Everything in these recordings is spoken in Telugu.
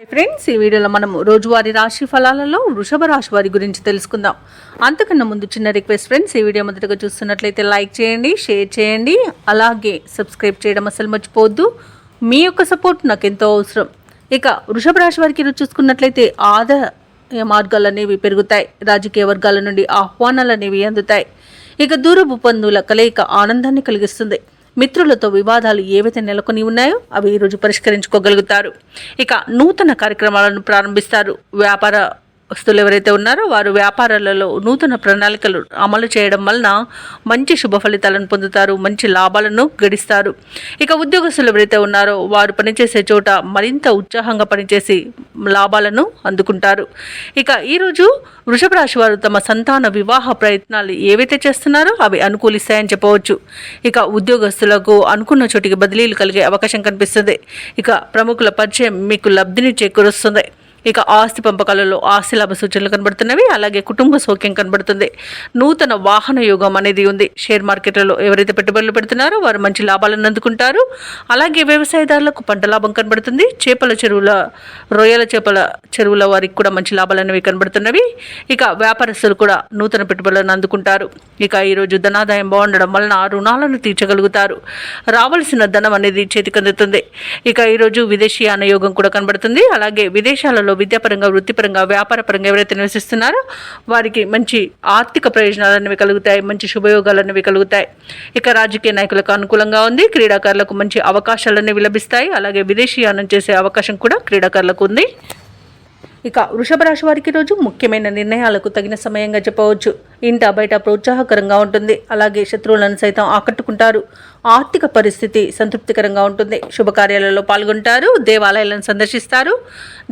ఫ్రెండ్స్, ఈ వీడియోలో మనం రోజువారీ రాశి ఫలాలలో వృషభ రాశి వారి గురించి తెలుసుకుందాం. అంతకన్నా ముందు చిన్న రిక్వెస్ట్ ఫ్రెండ్స్, ఈ వీడియో మొదటగా చూస్తున్నట్లయితే లైక్ చేయండి, షేర్ చేయండి, అలాగే సబ్స్క్రైబ్ చేయడం అసలు మర్చిపోవద్దు. మీ యొక్క సపోర్ట్ నాకు ఎంతో అవసరం. ఇక వృషభ రాశి వారికి ఈరోజు చూసుకున్నట్లయితే ఆదాయ మార్గాలు అనేవి పెరుగుతాయి. రాజకీయ వర్గాల నుండి ఆహ్వానాలు అనేవి అందుతాయి. ఇక దూరపు బంధువుల కలయిక ఆనందాన్ని కలిగిస్తుంది. మిత్రులతో వివాదాలు ఏవైతే నెలకొని ఉన్నాయో అవి ఈరోజు పరిష్కరించుకోగలుగుతారు. ఇక నూతన కార్యక్రమాలను ప్రారంభిస్తారు. వ్యాపారస్తులు ఎవరైతే ఉన్నారో వారు వ్యాపారాలలో నూతన ప్రణాళికలు అమలు చేయడం వలన మంచి శుభ ఫలితాలను పొందుతారు, మంచి లాభాలను గడిస్తారు. ఇక ఉద్యోగస్తులు ఎవరైతే ఉన్నారో వారు పనిచేసే చోట మరింత ఉత్సాహంగా పనిచేసి లాభాలను అందుకుంటారు. ఇక ఈరోజు వృషభ రాశి వారు తమ సంతాన వివాహ ప్రయత్నాలు ఏవైతే చేస్తున్నారో అవి అనుకూలిస్తాయని చెప్పవచ్చు. ఇక ఉద్యోగస్తులకు అనుకున్న చోటికి బదిలీలు కలిగే అవకాశం కనిపిస్తుంది. ఇక ప్రముఖుల పరిచయం మీకు లబ్ధిని చేకూరుస్తుంది. ఇక ఆస్తి పంపకాలలో ఆస్తి లాభ సూచనలు కనబడుతున్నవి. అలాగే కుటుంబ సౌఖ్యం కనబడుతుంది. నూతన వాహన యోగం అనేది ఉంది. షేర్ మార్కెట్లలో ఎవరైతే పెట్టుబడులు పెడుతున్నారో వారు మంచి లాభాలను అందుకుంటారు. అలాగే వ్యవసాయదారులకు పంట లాభం కనబడుతుంది. రొయ్యల చేపల చెరువుల వారికి కూడా మంచి లాభాలు అనేవి కనబడుతున్నవి. ఇక వ్యాపారస్తులు కూడా నూతన పెట్టుబడులను అందుకుంటారు. ఇక ఈరోజు ధనాదాయం బాగుండడం వలన రుణాలను తీర్చగలుగుతారు. రావాల్సిన ధనం అనేది చేతికి అందుతుంది. ఇక ఈరోజు విదేశీయాన యోగం కూడా కనబడుతుంది. అలాగే విదేశాలలో విద్యాపరంగా, వృత్తిపరంగా, వ్యాపారపరంగా ఎవరైతే నివసిస్తున్నారో వారికి మంచి ఆర్థిక ప్రయోజనాలు అనేవి కలుగుతాయి. మంచి శుభయోగాలు అనేవి కలుగుతాయి. ఇక రాజకీయ నాయకులకు అనుకూలంగా ఉంది. క్రీడాకారులకు మంచి అవకాశాలు అనేవి లభిస్తాయి. అలాగే విదేశీయానం చేసే అవకాశం కూడా క్రీడాకారులకు ఉంది. ఇక వృషభ రాశి వారికి రోజు ముఖ్యమైన నిర్ణయాలకు తగిన సమయంగా చెప్పవచ్చు. ఇంట బయట ప్రోత్సాహకరంగా ఉంటుంది. అలాగే శత్రువులను సైతం ఆకట్టుకుంటారు. ఆర్థిక పరిస్థితి సంతృప్తికరంగా ఉంటుంది. శుభకార్యాలలో పాల్గొంటారు. దేవాలయాలను సందర్శిస్తారు.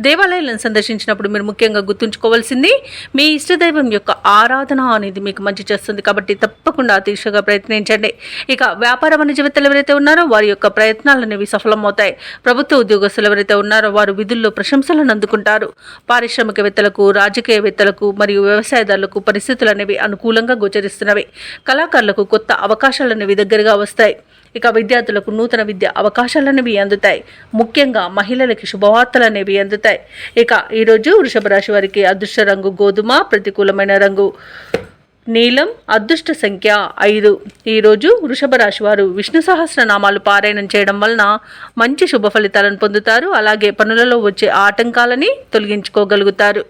దేవాలయాలను సందర్శించినప్పుడు మీరు ముఖ్యంగా గుర్తుంచుకోవాల్సింది మీ ఇష్టదైవం యొక్క ఆరాధన అనేది మీకు మంచి చేస్తుంది. కాబట్టి తప్పకుండా తీర్చగా ప్రయత్నించండి. ఇక వ్యాపార వాణిజ్యవేత్తలు ఎవరైతే ఉన్నారో వారి యొక్క ప్రయత్నాలు అనేవి సఫలమవుతాయి. ప్రభుత్వ ఉద్యోగస్తులు ఎవరైతే ఉన్నారో వారు విధుల్లో ప్రశంసలను అందుకుంటారు. పారిశ్రామికవేత్తలకు, రాజకీయవేత్తలకు మరియు వ్యవసాయదారులకు పరిస్థితులు అనేవి అనుకూలంగా గోచరిస్తున్నవి. కళాకారులకు కొత్త అవకాశాలు అనేవి దగ్గరగా వస్తాయి. ఇక విద్యార్థులకు నూతన విద్య అవకాశాలు అనేవి అందుతాయి. ముఖ్యంగా మహిళలకి శుభవార్తలు అనేవి అందుతాయి. ఇక ఈరోజు వృషభ రాశి వారికి అదృష్ట రంగు గోధుమ, ప్రతికూలమైన రంగు నీలం, అదృష్ట సంఖ్య 5. ఈరోజు వృషభ రాశి వారు విష్ణు సహస్రనామాలు పారాయణం చేయడం వలన మంచి శుభ ఫలితాలను పొందుతారు. అలాగే పనులలో వచ్చే ఆటంకాలని తొలగించుకోగలుగుతారు.